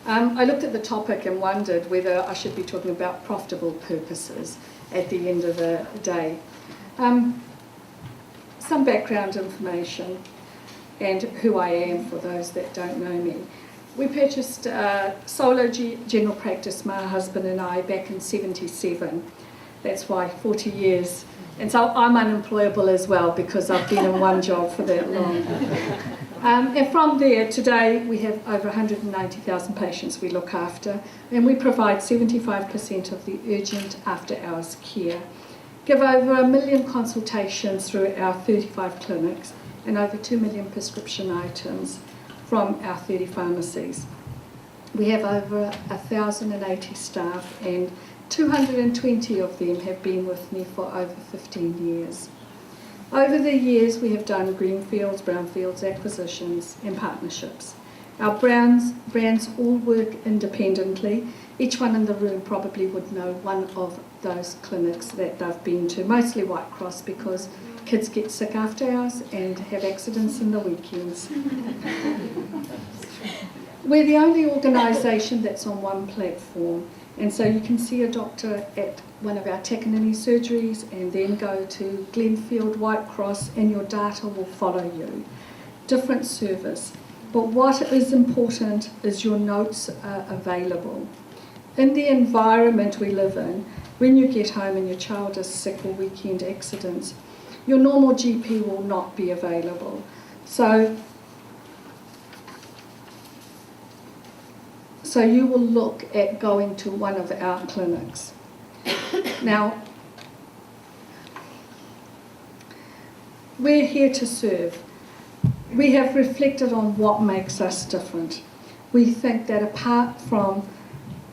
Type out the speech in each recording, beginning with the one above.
I looked at the topic and wondered whether I should be talking about profitable purposes at the end of the day. Some background information and who I am for those that don't know me. We purchased solo general practice, my husband and I, back in '77. That's why 40 years. And so I'm unemployable as well because I've been in one job for that long. And from there, today we have over 190,000 patients we look after, and we provide 75% of the urgent after-hours care. Give over 1 million consultations through our 35 clinics and over 2 million prescription items from our 30 pharmacies. We have over 1,080 staff, and 220 of them have been with me for over 15 years. Over the years, we have done greenfields, brownfields, acquisitions, and partnerships. Our brands all work independently. Each one in the room probably would know one of those clinics that they've been to, mostly White Cross, because kids get sick after hours and have accidents in the weekends. We're the only organisation that's on one platform, and so you can see a doctor at one of our Takanini surgeries and then go to Glenfield, White Cross, and your data will follow you. Different service. But what is important is your notes are available. In the environment we live in, when you get home and your child is sick or weekend accidents, your normal GP will not be available. So you will look at going to one of our clinics. Now, we're here to serve. We have reflected on what makes us different. We think that apart from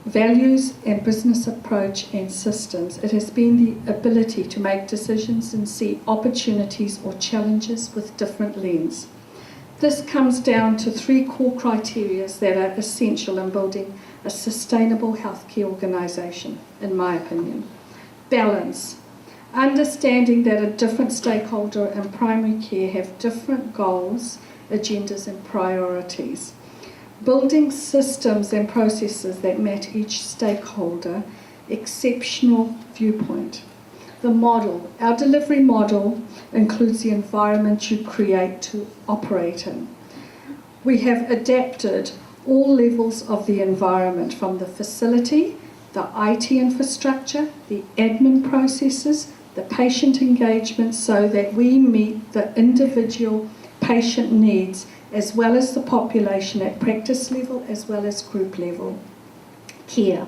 values and business approach and systems, it has been the ability to make decisions and see opportunities or challenges with different lens. This comes down to 3 core criteria that are essential in building a sustainable healthcare organisation, in my opinion. Balance. Understanding that a different stakeholder in primary care have different goals, agendas and priorities. Building systems and processes that match each stakeholder. Exceptional viewpoint. The model. Our delivery model includes the environment you create to operate in. We have adapted all levels of the environment, from the facility, the IT infrastructure, the admin processes, the patient engagement, so that we meet the individual patient needs as well as the population at practice level as well as group level. Care.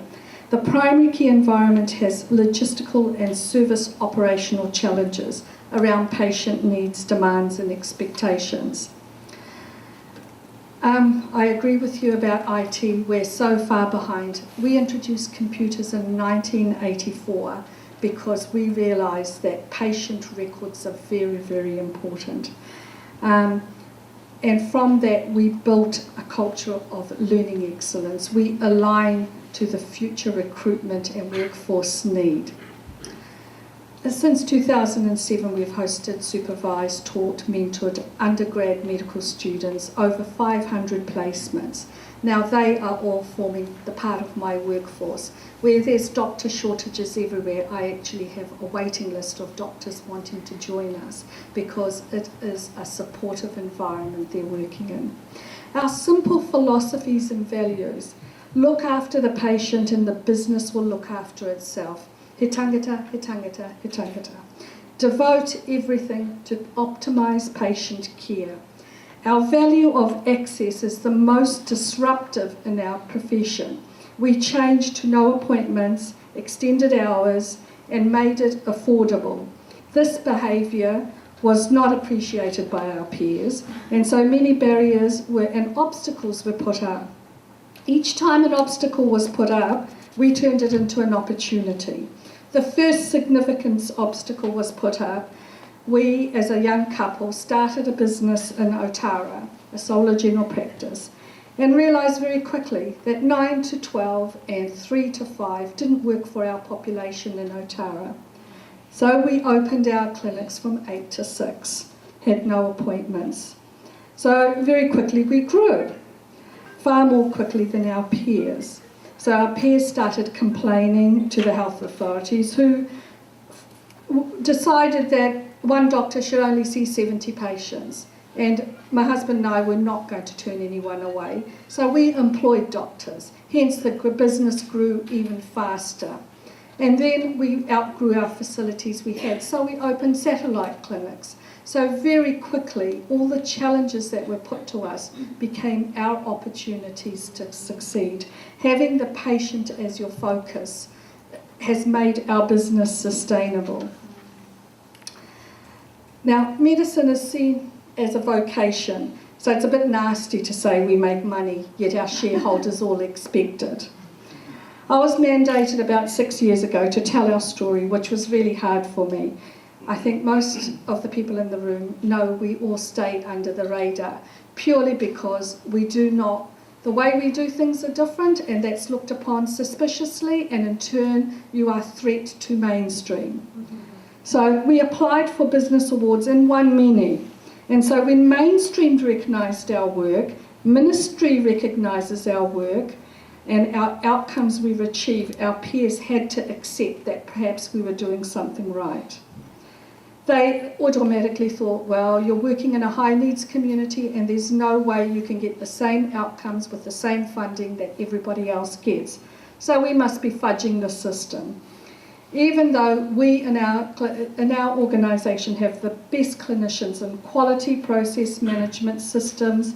The primary care environment has logistical and service operational challenges around patient needs, demands and expectations. I agree with you about IT. We're so far behind. We introduced computers in 1984 because we realised that patient records are very, very important. And from that, we built a culture of learning excellence. We align to the future recruitment and workforce need. Since 2007, we've hosted, supervised, taught, mentored undergrad medical students, over 500 placements. Now they are all forming the part of my workforce. Where there's doctor shortages everywhere, I actually have a waiting list of doctors wanting to join us because it is a supportive environment they're working in. Our simple philosophies and values: look after the patient and the business will look after itself. He tangata, he tangata, he tangata. Devote everything to optimise patient care. Our value of access is the most disruptive in our profession. We changed to no appointments, extended hours, and made it affordable. This behaviour was not appreciated by our peers, and so many barriers and obstacles were put up. Each time an obstacle was put up, we turned it into an opportunity. The first significant obstacle was put up. We, as a young couple, started a business in Otara, a solo general practice, and realised very quickly that 9 to 12 and 3 to 5 didn't work for our population in Otara. So we opened our clinics from 8 to 6, had no appointments. So very quickly we grew. far more quickly than our peers. So our peers started complaining to the health authorities, who decided that one doctor should only see 70 patients. And my husband and I were not going to turn anyone away. So we employed doctors. Hence the business grew even faster. And then we outgrew our facilities we had. So we opened satellite clinics. So very quickly, all the challenges that were put to us became our opportunities to succeed. Having the patient as your focus has made our business sustainable. Now, medicine is seen as a vocation, so it's a bit nasty to say we make money, yet our shareholders all expect it. I was mandated about 6 years ago to tell our story, which was really hard for me. I think most of the people in the room know we all stay under the radar, purely because the way we do things are different, and that's looked upon suspiciously, and in turn you are a threat to mainstream. So we applied for business awards and won many. And so when mainstream recognised our work, ministry recognises our work, and our outcomes we've achieved, our peers had to accept that perhaps we were doing something right. They automatically thought, well, you're working in a high needs community and there's no way you can get the same outcomes with the same funding that everybody else gets. So we must be fudging the system. Even though we in our organisation have the best clinicians and quality process management systems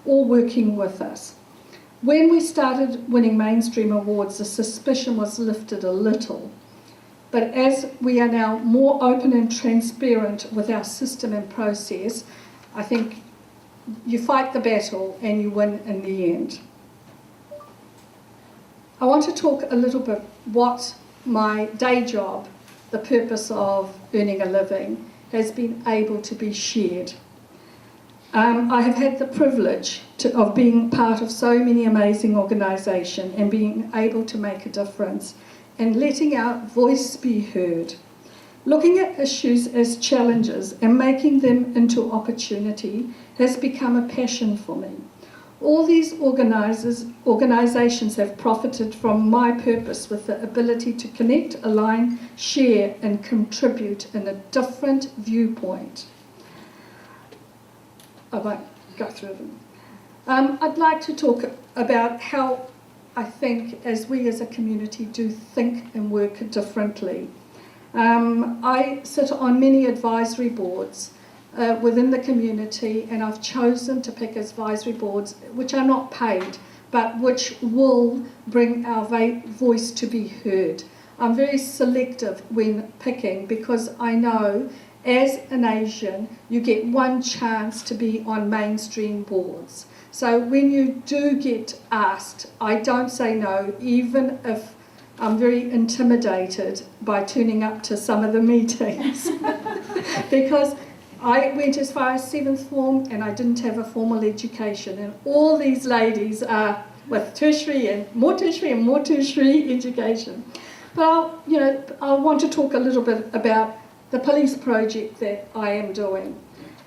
all working with us. When we started winning mainstream awards, the suspicion was lifted a little. But as we are now more open and transparent with our system and process, I think you fight the battle and you win in the end. I want to talk a little bit what my day job, the purpose of earning a living, has been able to be shared. I have had the privilege of being part of so many amazing organisations and being able to make a difference and letting our voice be heard. Looking at issues as challenges and making them into opportunity has become a passion for me. All these organisations have profited from my purpose with the ability to connect, align, share and contribute in a different viewpoint. I won't go through them. I'd like to talk about how I think as we as a community do think and work differently. I sit on many advisory boards within the community, and I've chosen to pick advisory boards which are not paid but which will bring our voice to be heard. I'm very selective when picking because I know as an Asian you get one chance to be on mainstream boards. So when you do get asked, I don't say no, even if I'm very intimidated by turning up to some of the meetings. Because I went as far as 7th form and I didn't have a formal education, and all these ladies are with tertiary and more tertiary education. But I want to talk a little bit about the police project that I am doing.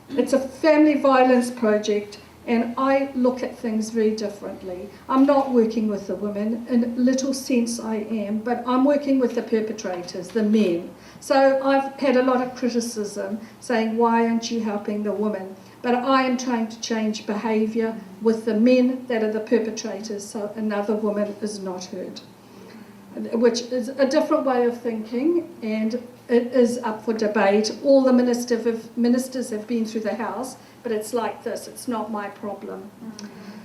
It's a family violence project, and I look at things very differently. I'm not working with the women, in a little sense I am, but I'm working with the perpetrators, the men. So I've had a lot of criticism saying, why aren't you helping the women? But I am trying to change behaviour with the men that are the perpetrators so another woman is not hurt, which is a different way of thinking, and it is up for debate. All the ministers have been through the House, but it's like this, it's not my problem.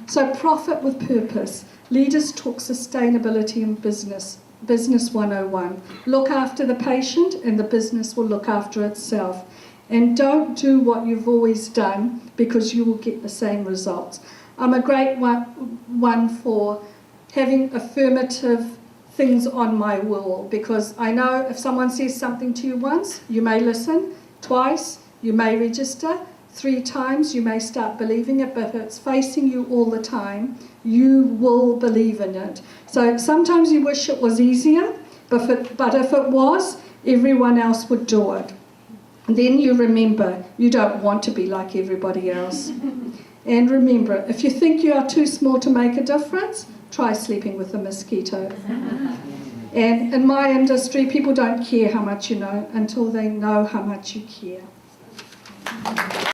So profit with purpose. Leaders talk sustainability in business. Business 101. Look after the patient and the business will look after itself. And don't do what you've always done because you will get the same results. I'm a great one for having affirmative things on my wall, because I know if someone says something to you once, you may listen, twice, you may register, 3 times, you may start believing it, but if it's facing you all the time, you will believe in it. So sometimes you wish it was easier, but if it was, everyone else would do it. And then you remember, you don't want to be like everybody else. And remember, if you think you are too small to make a difference, try sleeping with a mosquito. And in my industry, people don't care how much you know until they know how much you care.